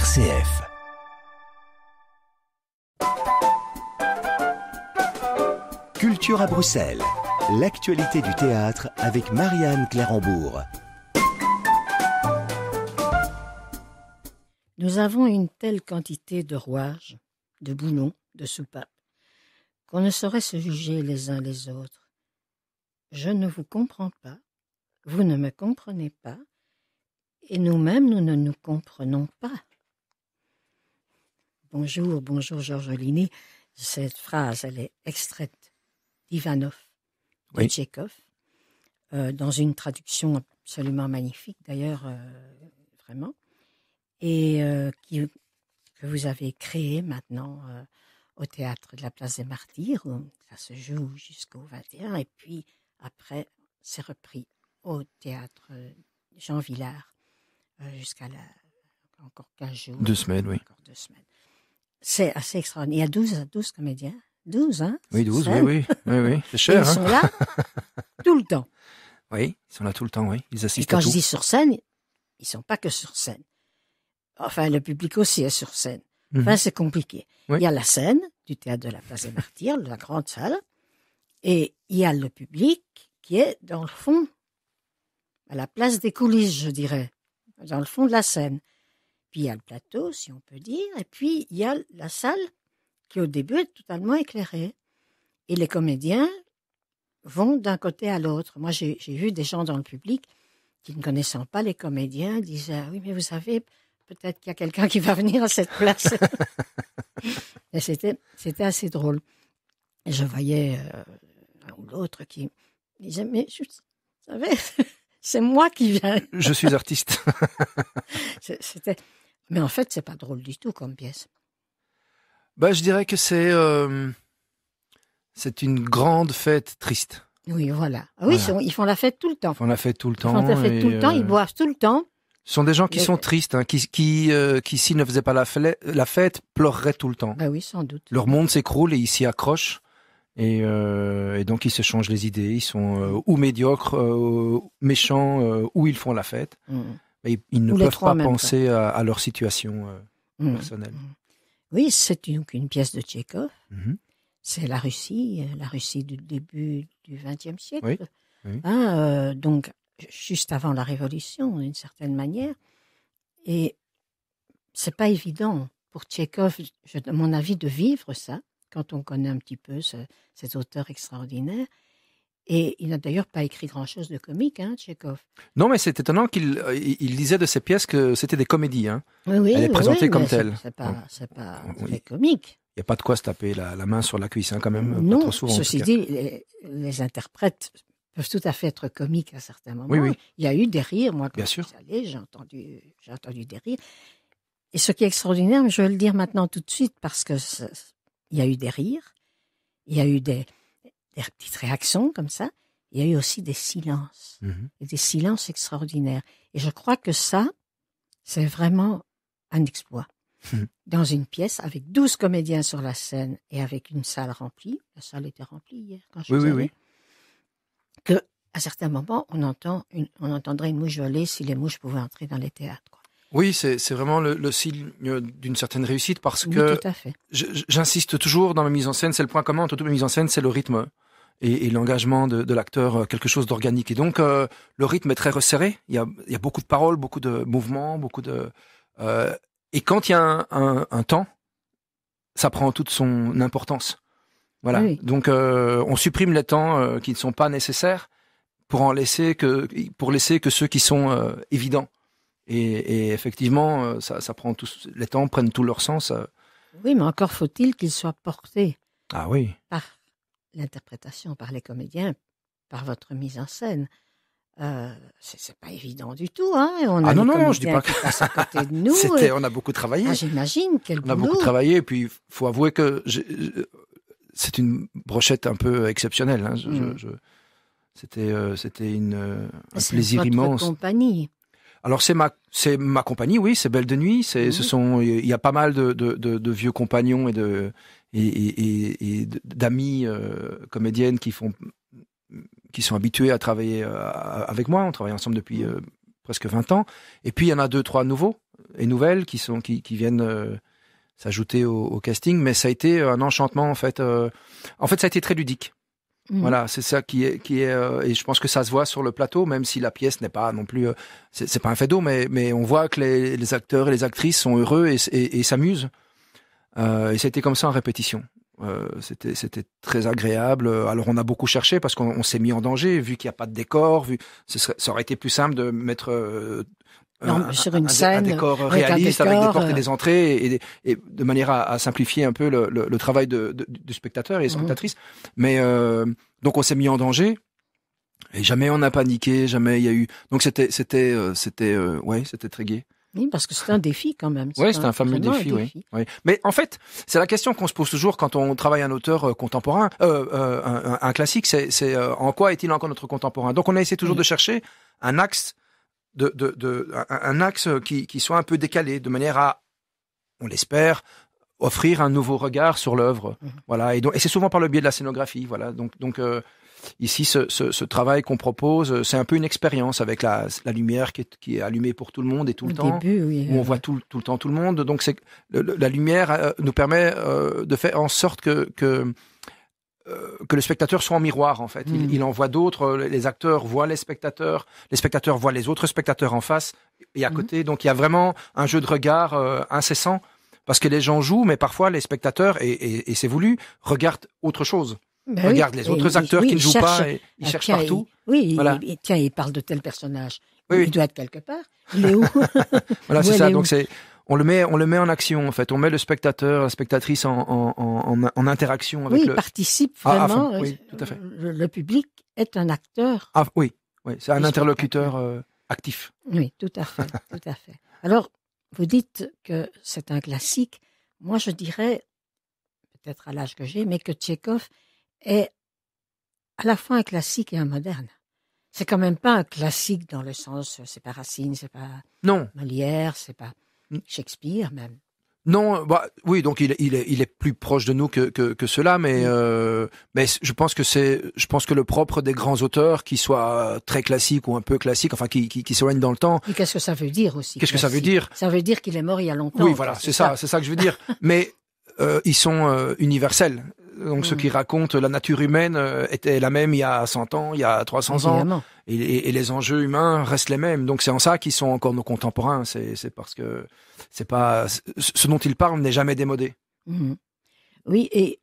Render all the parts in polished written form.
RCF. Culture à Bruxelles. L'actualité du théâtre avec Marianne Clérambourg. Nous avons une telle quantité de rouages, de boulons, de soupapes, qu'on ne saurait se juger les uns les autres. Je ne vous comprends pas, vous ne me comprenez pas, et nous-mêmes, nous ne nous comprenons pas. Bonjour Georges Ligny. Cette phrase, elle est extraite d'Ivanov, de Tchekhov, dans une traduction absolument magnifique, d'ailleurs, vraiment, et que vous avez créée maintenant au Théâtre de la Place des Martyrs, où ça se joue jusqu'au 21, et puis après, c'est repris au Théâtre Jean Vilar, jusqu'à encore 15 jours. 2 semaines, oui. Encore 2 semaines. C'est assez extraordinaire. Il y a 12 comédiens. 12, hein? Oui, 12, oui. C'est cher, et ils sont là tout le temps. Oui, ils sont là tout le temps, oui. Ils assistent et quand à tout. je dis sur scène, ils ne sont pas que sur scène. Enfin, le public aussi est sur scène. Enfin, c'est compliqué. Oui. Il y a la scène du Théâtre de la Place des Martyrs, la grande salle, et il y a le public qui est dans le fond, à la place des coulisses, je dirais, dans le fond de la scène. Puis il y a le plateau, si on peut dire, et puis il y a la salle qui au début est totalement éclairée. Et les comédiens vont d'un côté à l'autre. Moi, j'ai vu des gens dans le public qui, ne connaissant pas les comédiens, disaient « Oui, mais vous savez, peut-être qu'il y a quelqu'un qui va venir à cette place. » Et c'était assez drôle. Et je voyais un ou l'autre qui disait « Mais vous savez, c'est moi qui viens. » Je suis artiste. Mais en fait, c'est pas drôle du tout comme pièce. Je dirais que c'est une grande fête triste. Oui, voilà. Oui, Voilà. Ils font la fête tout le temps. Ils font la fête tout le temps. Ils font la fête tout le temps, ils boivent tout le temps. Ce sont des gens qui sont tristes, hein, qui s'ils ne faisaient pas la fête, pleureraient tout le temps. Ben oui, sans doute. Leur monde s'écroule et ils s'y accrochent. Et donc ils se changent les idées. Ils sont ou médiocres, méchants, ou ils font la fête. Mais ils ne peuvent pas penser à leur situation personnelle. Oui, c'est une pièce de Tchekhov. Mm-hmm. C'est la Russie du début du XXe siècle. Oui. Donc, juste avant la Révolution, d'une certaine manière. Et c'est pas évident pour Tchekhov, à mon avis, de vivre ça, quand on connaît un petit peu cet auteur extraordinaire. Et il n'a d'ailleurs pas écrit grand-chose de comique, hein, Tchekhov. Non, mais c'est étonnant qu'il disait de ses pièces que c'était des comédies. Hein. Oui, elle est présentée comme telle. C'est pas très comique. Il n'y a pas de quoi se taper la main sur la cuisse, hein, quand même. Non, pas trop souvent, ceci dit, les interprètes peuvent tout à fait être comiques à certains moments. Oui. Il y a eu des rires, moi, quand je suis allé, j'ai entendu des rires. Et ce qui est extraordinaire, mais je vais le dire maintenant tout de suite, parce que il y a eu des rires, il y a eu des petites réactions comme ça, il y a eu aussi des silences, et des silences extraordinaires. Et je crois que ça, c'est vraiment un exploit. Dans une pièce, avec 12 comédiens sur la scène et avec une salle remplie, la salle était remplie hier quand je suis allée, que à certains moments, on entendrait une mouche voler si les mouches pouvaient entrer dans les théâtres. Quoi. Oui, c'est vraiment le signe d'une certaine réussite parce oui, que tout à fait. J'insiste toujours dans ma mise en scène, c'est le point commun entre toutes mes mises en scène, c'est le rythme et l'engagement de l'acteur, quelque chose d'organique. Et donc, le rythme est très resserré, il y a beaucoup de paroles, beaucoup de mouvements, et quand il y a un temps, ça prend toute son importance. Voilà. Oui. Donc, on supprime les temps qui ne sont pas nécessaires pour laisser que ceux qui sont évidents. Et effectivement, ça prend les temps prennent tout leur sens. Oui, mais encore faut-il qu'ils soient portés. Ah oui. Par l'interprétation, par les comédiens, par votre mise en scène. C'est pas évident du tout, hein. On a non, je dis pas que passent à côté de nous. On a beaucoup travaillé. J'imagine quel boulot. On a beaucoup travaillé, et puis faut avouer que c'est une brochette un peu exceptionnelle. Hein. C'était un plaisir immense. C'est votre compagnie. Alors c'est ma compagnie, oui, c'est Belle de Nuit. Il y a pas mal de vieux compagnons et d'amis comédiennes qui sont habitués à travailler avec moi. On travaille ensemble depuis presque 20 ans. Et puis il y en a 2-3 nouveaux et nouvelles qui viennent s'ajouter au casting, mais ça a été un enchantement en fait. En fait, ça a été très ludique. Voilà, c'est ça qui est et je pense que ça se voit sur le plateau, même si la pièce n'est pas non plus, c'est pas un fait d'eau, mais on voit que les acteurs et les actrices sont heureux et s'amusent. Et c'était comme ça en répétition. C'était très agréable. Alors on a beaucoup cherché parce qu'on s'est mis en danger, vu qu'il n'y a pas de décor, ça aurait été plus simple de mettre sur une scène, un décor réaliste avec des portes et des entrées et de manière à simplifier un peu le travail du spectateur et des spectatrices. Mais donc on s'est mis en danger et jamais on n'a paniqué, jamais il y a eu. Donc c'était très gai. Oui, parce que c'est un défi quand même. Oui, c'est un fameux défi, oui. Mais en fait, c'est la question qu'on se pose toujours quand on travaille un auteur contemporain, un classique, c'est en quoi est-il encore notre contemporain. Donc on a essayé toujours de chercher un axe un axe qui soit un peu décalé, de manière à, on l'espère, offrir un nouveau regard sur l'œuvre. Voilà. Et c'est souvent par le biais de la scénographie. Voilà. Donc ici, ce travail qu'on propose, c'est un peu une expérience avec la lumière qui est allumée pour tout le monde et tout le temps. Début, oui, où on voit tout le temps tout le monde. Donc la lumière nous permet de faire en sorte que le spectateur soit en miroir, en fait. Il en voit d'autres, les acteurs voient les spectateurs voient les autres spectateurs en face et à côté. Donc il y a vraiment un jeu de regard incessant, parce que les gens jouent, mais parfois les spectateurs, et c'est voulu, regardent autre chose. Regardent les autres acteurs qui ne jouent pas, et ils cherchent partout. Voilà. Tiens, il parle de tel personnage. Il doit être quelque part. Il est où? Voilà, c'est ça. Donc on le met en action, en fait. On met le spectateur, la spectatrice en interaction avec il participe vraiment. Oui, tout à fait. Le public est un acteur. Oui, c'est un interlocuteur actif. Oui, tout à fait, tout à fait. Alors, vous dites que c'est un classique. Moi, je dirais, peut-être à l'âge que j'ai, mais que Tchekhov est à la fois un classique et un moderne. C'est quand même pas un classique dans le sens, c'est pas Racine, c'est pas Molière, c'est pas Shakespeare même. Non, oui, donc il est plus proche de nous que cela, mais je pense que le propre des grands auteurs, qui soient très classiques ou un peu classiques, enfin qui s'éloignent dans le temps. Et qu'est-ce que ça veut dire aussi? Qu'est-ce que ça veut dire? Ça veut dire qu'il est mort il y a longtemps. Oui, voilà, c'est ça que je veux dire. Mais ils sont universels. Donc ceux qui racontent la nature humaine était la même il y a 100 ans, il y a 300 ans, et les enjeux humains restent les mêmes. Donc c'est en ça qu'ils sont encore nos contemporains. C'est parce que c'est pas ce dont ils parlent n'est jamais démodé. Oui, et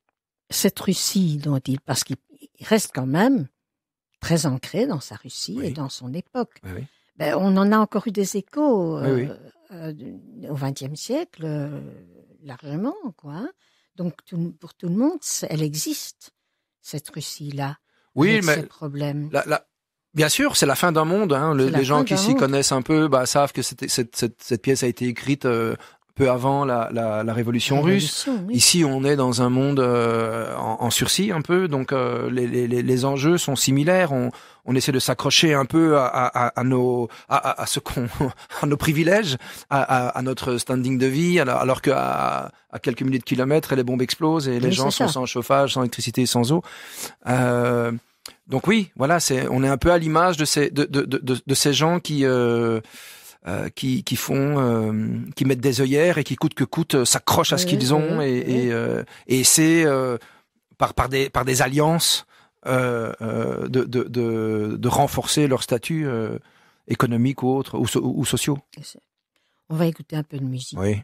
cette Russie dont parce qu'il reste quand même très ancré dans sa Russie et dans son époque. On en a encore eu des échos au XXe siècle, largement, quoi. Donc, pour tout le monde, elle existe, cette Russie-là. Oui, avec mais ses problèmes. Bien sûr, c'est la fin d'un monde. Les gens qui s'y connaissent un peu savent que cette pièce a été écrite peu avant la révolution russe. Oui. Ici, on est dans un monde en sursis un peu, donc les enjeux sont similaires. On essaie de s'accrocher un peu à nos privilèges, à notre standing de vie, alors qu'à quelques milliers de kilomètres, les bombes explosent et les gens sont sans chauffage, sans électricité et sans eau. Donc oui, voilà, on est un peu à l'image de ces gens qui mettent des œillères et qui coûte que coûte s'accrochent à ce qu'ils ont et c'est par des alliances de renforcer leur statut économique ou autre ou sociaux. On va écouter un peu de musique. Oui.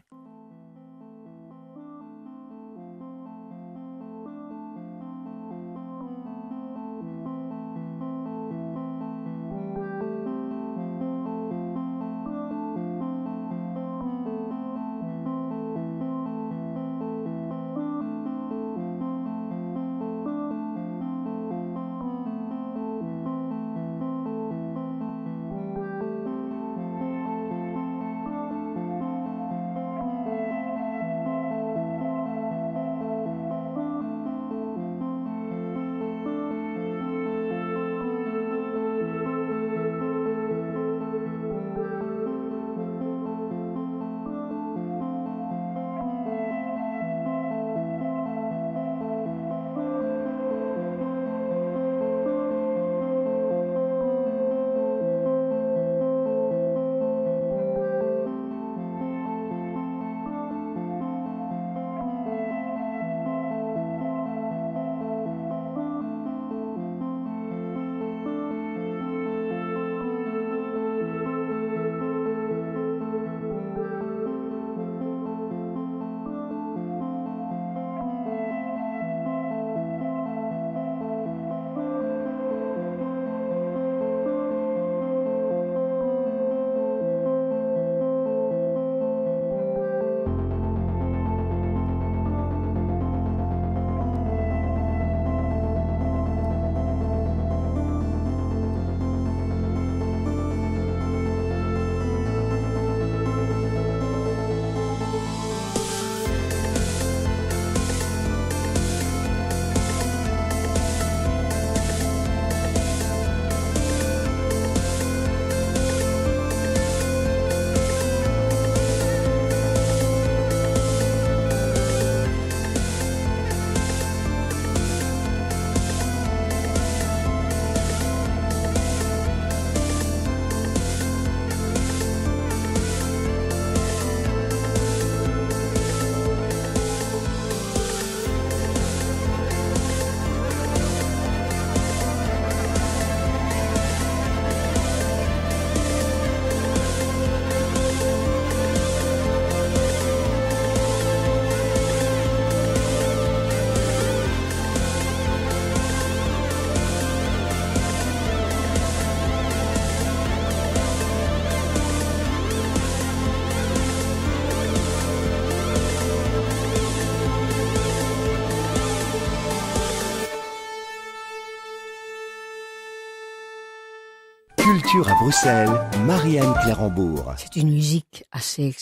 Culture à Bruxelles, Marianne Clérambourg. C'est une musique assez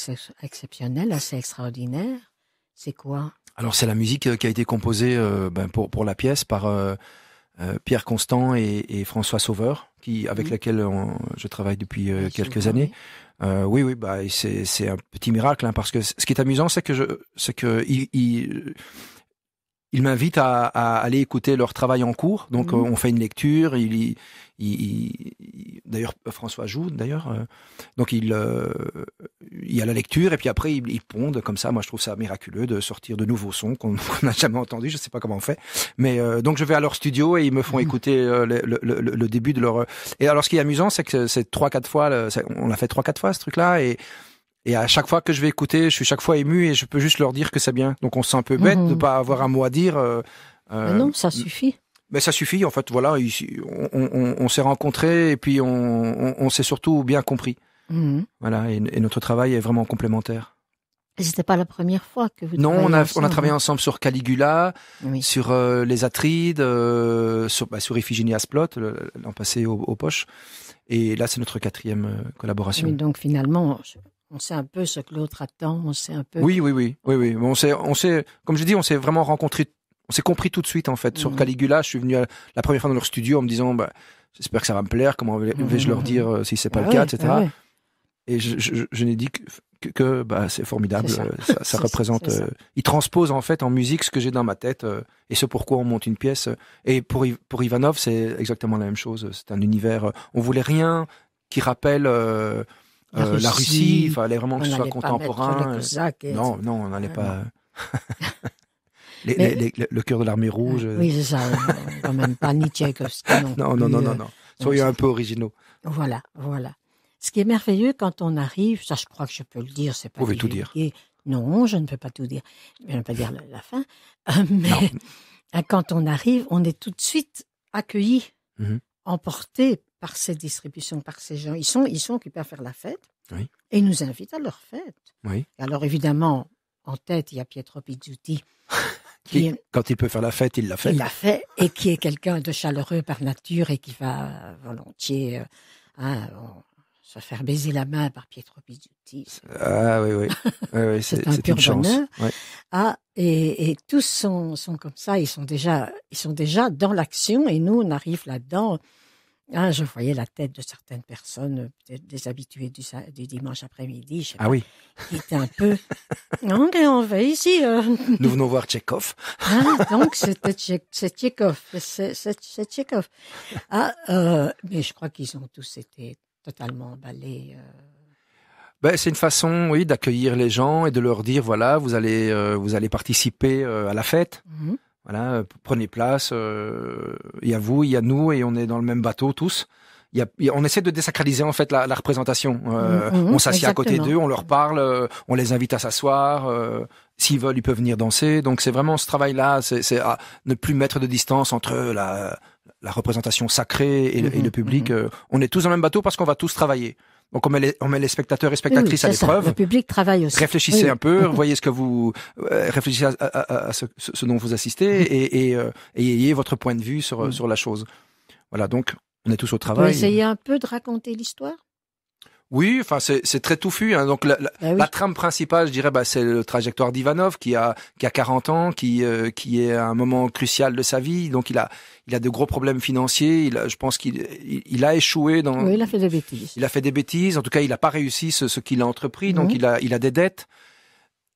exceptionnelle, assez extraordinaire. C'est quoi? Alors c'est la musique qui a été composée pour la pièce par Pierre Constant et François Sauveur, avec laquelle je travaille depuis quelques années. Oui, c'est un petit miracle, hein, parce que ce qui est amusant, c'est que il m'invite à aller écouter leur travail en cours. Donc on fait une lecture. D'ailleurs François joue d'ailleurs. Donc il y a la lecture et puis après il ponde comme ça. Moi je trouve ça miraculeux de sortir de nouveaux sons qu'on n'a jamais entendus. Je sais pas comment on fait. Mais donc je vais à leur studio et ils me font écouter le début de leur. Et alors ce qui est amusant, c'est que c'est 3-4 fois. On l'a fait 3-4 fois ce truc-là et à chaque fois que je vais écouter, je suis chaque fois ému et je peux juste leur dire que c'est bien. Donc on se sent un peu bête de pas avoir un mot à dire. Mais non, ça suffit. Mais ça suffit, en fait. Voilà, on s'est rencontrés et puis on s'est surtout bien compris. Voilà, et notre travail est vraiment complémentaire. Et c'était pas la première fois que vous Non, travaillez on a travaillé ensemble sur Caligula, sur les Atrides, sur Iphigénie Asplot, l'an passé au Poche. Et là, c'est notre 4e collaboration. Oui, donc finalement, on sait un peu ce que l'autre attend, on sait un peu. Oui. On s'est, comme je dis, on s'est vraiment rencontrés, on s'est compris tout de suite, en fait. Sur Caligula, je suis venu la première fois dans leur studio en me disant, j'espère que ça va me plaire, comment vais-je leur dire si c'est pas le cas, etc. Ouais. Et je n'ai dit que c'est formidable, ça représente, il transpose en fait en musique ce que j'ai dans ma tête et ce pourquoi on monte une pièce. Et pour Ivanov, c'est exactement la même chose. C'est un univers, on voulait rien qui rappelle la Russie, il fallait vraiment que ce soit contemporain. Non, on n'allait pas. Le cœur de l'armée rouge. Oui, c'est ça. Quand même pas ni Tchaïkovski. Non. Soyez un peu originaux. Voilà. Ce qui est merveilleux quand on arrive, ça je crois que je peux le dire, c'est pas. Vous pouvez tout dire. Non, je ne peux pas tout dire. Je ne peux pas dire la fin. Mais quand on arrive, on est tout de suite accueillis, emportés par cette distribution, par ces gens. Ils sont occupés à faire la fête et ils nous invitent à leur fête. Oui. Et alors évidemment, en tête, il y a Pietro Pizzuti. Quand il peut faire la fête, il l'a fait. Il l'a fait et qui est quelqu'un de chaleureux par nature et qui va volontiers se faire baiser la main par Pietro Pizzuti. Ah oui. c'est un pur une chance. bonheur. Ouais. Et tous sont comme ça, ils sont déjà dans l'action et nous on arrive là-dedans. Je voyais la tête de certaines personnes, peut-être des habitués du dimanche après-midi. Je sais pas, oui. Qui étaient un peu. Non, on va ici. Nous venons voir Tchekhov. Donc c'est Tchekhov. C'est Tchekhov. Mais je crois qu'ils ont tous été totalement emballés. C'est une façon, d'accueillir les gens et de leur dire voilà, vous allez participer à la fête. Voilà, prenez place. Il y a vous, il y a nous, et on est dans le même bateau tous. On essaie de désacraliser en fait la représentation. On s'assied à côté d'eux, on leur parle, on les invite à s'asseoir. S'ils veulent, ils peuvent venir danser. Donc c'est vraiment ce travail-là, c'est à ne plus mettre de distance entre la représentation sacrée et le public. On est tous dans le même bateau parce qu'on va tous travailler. Donc on met les spectateurs et spectatrices à l'épreuve. Le public travaille aussi. Réfléchissez un peu, voyez ce que vous réfléchissez à ce dont vous assistez et ayez votre point de vue sur la chose. Voilà, donc on est tous au travail. Tu peux essayer un peu de raconter l'histoire? Oui, enfin c'est très touffu. Hein. Donc la trame principale, je dirais, c'est le trajectoire d'Ivanov qui a 40 ans, qui est à un moment crucial de sa vie. Donc il a de gros problèmes financiers. Je pense qu'il a échoué dans. Oui, il a fait des bêtises. Il a fait des bêtises. En tout cas, il n'a pas réussi ce qu'il a entrepris. Donc il a des dettes.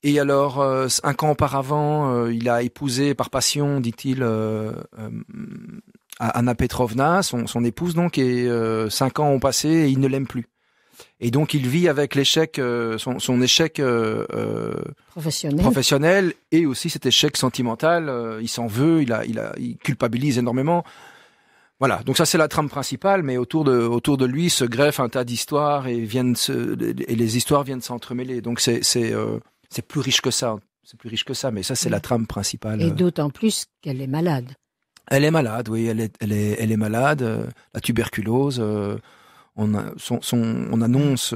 Et alors 5 ans auparavant, il a épousé par passion, dit-il, Anna Petrovna, son épouse donc. Et 5 ans ont passé et il ne l'aime plus. Et donc il vit avec l'échec, son échec professionnel et aussi cet échec sentimental. Il s'en veut, il culpabilise énormément. Voilà, donc ça c'est la trame principale, mais autour de lui se greffe un tas d'histoires et les histoires viennent s'entremêler. Donc c'est plus riche que ça. C'est plus riche que ça, mais ça c'est la trame principale. Et d'autant plus qu'elle est malade. Elle est malade, oui, elle est malade, la tuberculose. On annonce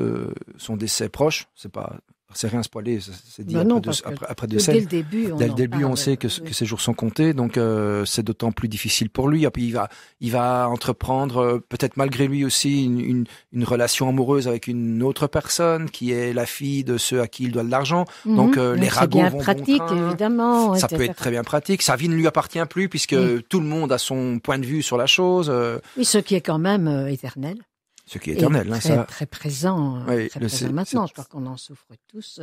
son décès proche, c'est pas C'est rien spoilé, c'est dit non, après deux dès scènes. le début, Dès le début, on sait que oui. ses jours sont comptés, donc c'est d'autant plus difficile pour lui. Et puis il va entreprendre peut-être malgré lui aussi une relation amoureuse avec une autre personne qui est la fille de ceux à qui il doit de l'argent. Donc les ragots bien vont pratique, bon train. évidemment. Ça etc. peut être très bien pratique. Sa vie ne lui appartient plus puisque tout le monde a son point de vue sur la chose. Oui, ce qui est quand même éternel. Ce qui est éternel, et hein, très, ça. très présent, Oui, très présent maintenant. Je crois qu'on en souffre tous.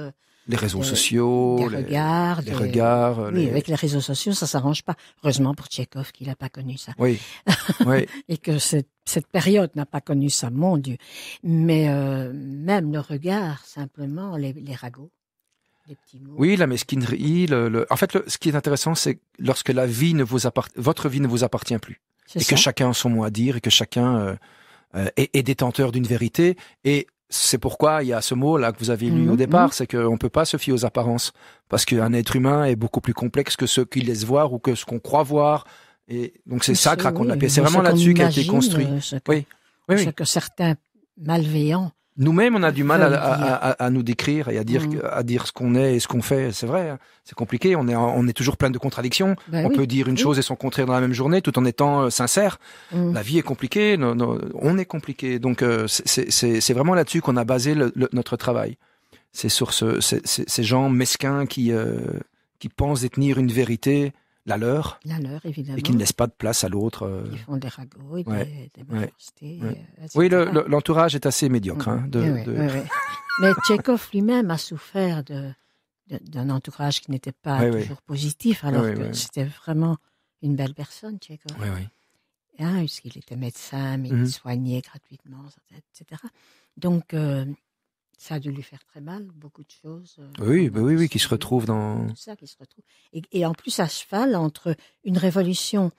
Les réseaux sociaux, des regards. les regards. Oui, avec les réseaux sociaux, ça s'arrange pas. Heureusement pour Tchekhov qu'il n'a pas connu ça. Oui, oui. Et que cette période n'a pas connu ça, mon Dieu. Mais même le regard, simplement, les ragots, les petits mots. Oui, la mesquinerie. En fait, ce qui est intéressant, c'est lorsque la vie votre vie ne vous appartient plus. C'est Et ça. que chacun a son mot à dire et que chacun est détenteur d'une vérité. Et c'est pourquoi il y a ce mot-là que vous avez lu au départ, c'est qu'on ne peut pas se fier aux apparences. Parce qu'un être humain est beaucoup plus complexe que ce qu'il laisse voir ou que ce qu'on croit voir. Et donc c'est ça que raconte la pièce. C'est vraiment là-dessus qu'a été construit. Oui. Ce que certains malveillants. Nous-mêmes, on a du mal veulent à nous décrire et à dire ce qu'on est et ce qu'on fait. C'est vrai, hein. C'est compliqué. On est toujours plein de contradictions. On peut dire une chose et son contraire dans la même journée, tout en étant sincère. La vie est compliquée. On est compliqué. Donc c'est vraiment là-dessus qu'on a basé notre travail. C'est sur ces gens mesquins qui pensent détenir une vérité, la leur, évidemment. et qui ne laissent pas de place à l'autre. Ils font des ragots et des méchancetés. Oui, l'entourage est assez médiocre. Hein, Mais Tchekhov lui-même a souffert d'un entourage qui n'était pas toujours positif, alors que c'était vraiment une belle personne, Tchekhov. Hein, puisqu'il était médecin, mais il soignait gratuitement, etc. Donc, ça a dû lui faire très mal, beaucoup de choses. Oui, qui se retrouvent dans... Tout ça, qui se retrouve. Et en plus, à cheval entre une révolution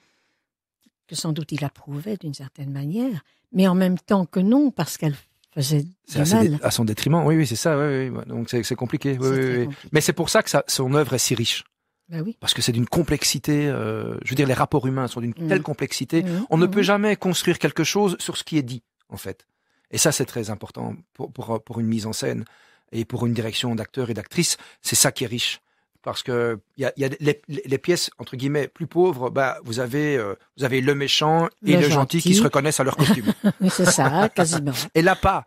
que sans doute il approuvait d'une certaine manière, mais en même temps que non, parce qu'elle faisait du mal. À son détriment, oui, c'est ça. Oui. Donc c'est compliqué. Compliqué. Mais c'est pour ça que son œuvre est si riche. Ben oui. Parce que c'est d'une complexité, je veux dire, les rapports humains sont d'une telle complexité. On ne peut jamais construire quelque chose sur ce qui est dit, en fait. Et ça, c'est très important pour une mise en scène et pour une direction d'acteurs et d'actrices. C'est ça qui est riche. Parce que il y a les pièces, entre guillemets, plus pauvres, vous avez le méchant et le gentil qui se reconnaissent à leur costume. C'est ça, quasiment. Et là pas,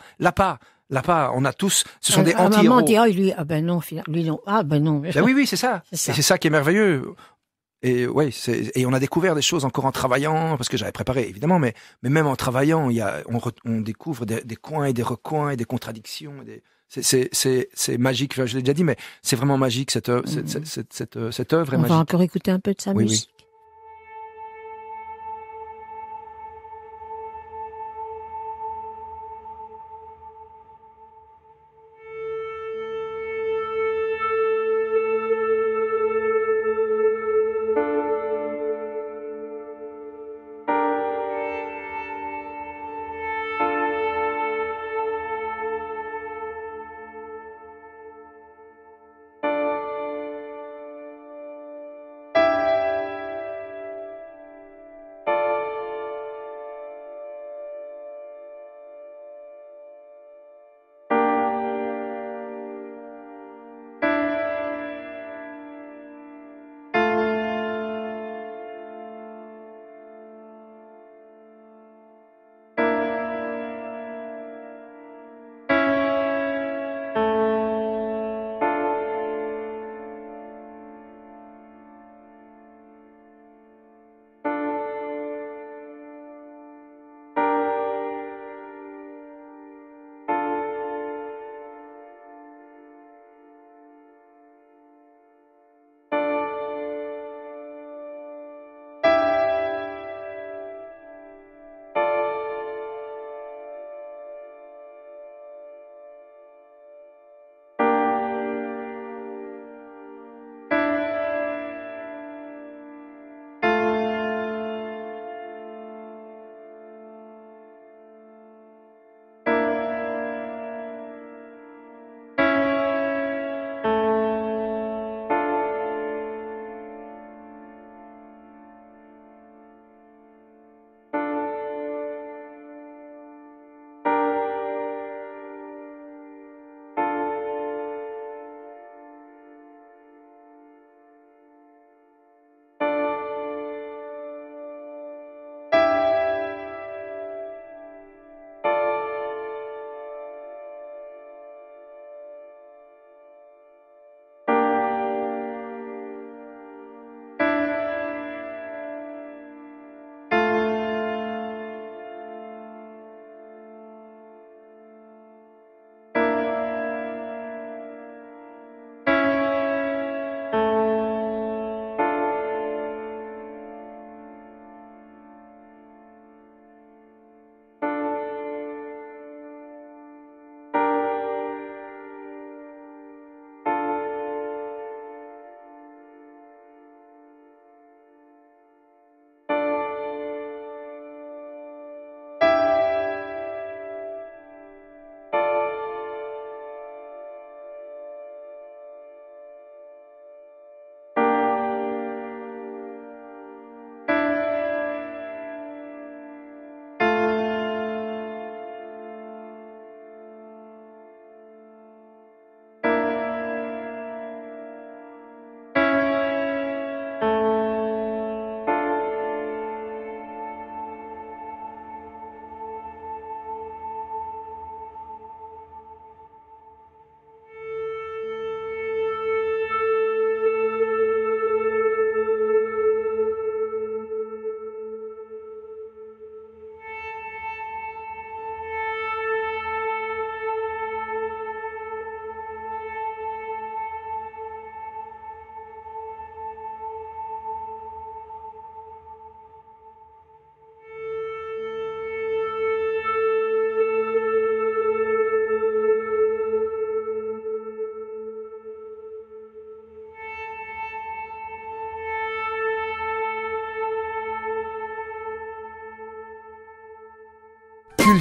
on a tous, ce sont des anti-héros. À un moment, on dit, lui non, non. Oui, c'est ça. Et c'est ça qui est merveilleux. Et et on a découvert des choses encore en travaillant, parce que j'avais préparé évidemment, mais même en travaillant, on découvre des coins et des recoins et des contradictions. C'est magique. Je l'ai déjà dit, mais c'est vraiment magique cette œuvre. Cette œuvre est magique. On va encore écouter un peu de sa musique.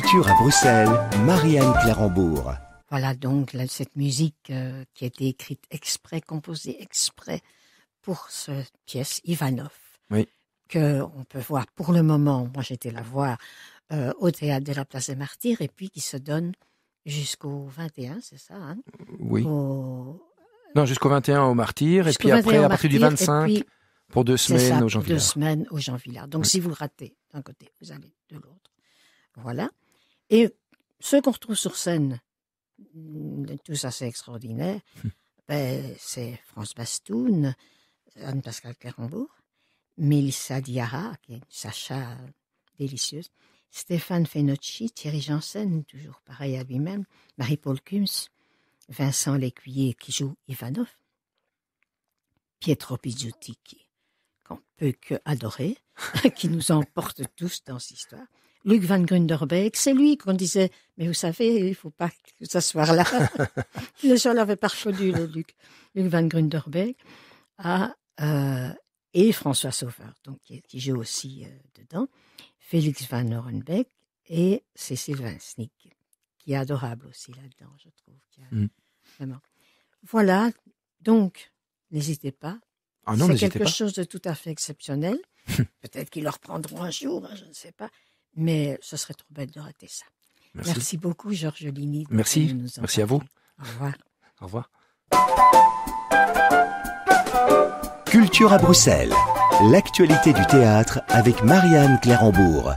Culture à Bruxelles, Marianne Clérambourg. Voilà donc cette musique qui a été écrite exprès, composée exprès pour cette pièce Ivanov. Oui. Que on peut voir pour le moment, moi j'étais la voir au théâtre de la Place des Martyrs, et puis qui se donne jusqu'au 21, c'est ça, hein? Oui. Non, jusqu'au 21 au Martyr, et puis 21 après, au à partir du Martyr, 25, et puis, pour 2 semaines au Jean pour 2 Villard. semaines au Jean Villard. Donc Oui. si vous le ratez d'un côté, vous allez de l'autre. Voilà. Et ceux qu'on retrouve sur scène, tout ça c'est extraordinaire, c'est France Bastoun, Anne-Pascale Clérambourg, Mélissa Diarra, qui est une Sacha délicieuse, Stéphane Fenocchi, Thierry Janssen, toujours pareil à lui-même, Marie-Paul Kums, Vincent Lécuyer qui joue Ivanov, Pietro Pizzuti qu'on peut que adorer, qui nous emporte tous dans cette histoire, Luc van Grunderbeek, c'est lui qu'on disait, mais vous savez, il ne faut pas que ça soit là. Les gens l'avaient pas reconnu, le Luc van Grunderbeek, et François Sauveur, donc, qui joue aussi dedans, Félix van Orenbeek et Cécile Vinsnick, qui est adorable aussi là-dedans, je trouve. Vraiment. Voilà, donc, n'hésitez pas. Ah non, c'est n'hésitez quelque pas. chose de tout à fait exceptionnel. Peut-être qu'ils le reprendront un jour, je ne sais pas. Mais ce serait trop bête de rater ça. Merci beaucoup, Georges Ligny. Merci. Merci à vous. Au revoir. Au revoir. Culture à Bruxelles, l'actualité du théâtre avec Marianne Clérambourg.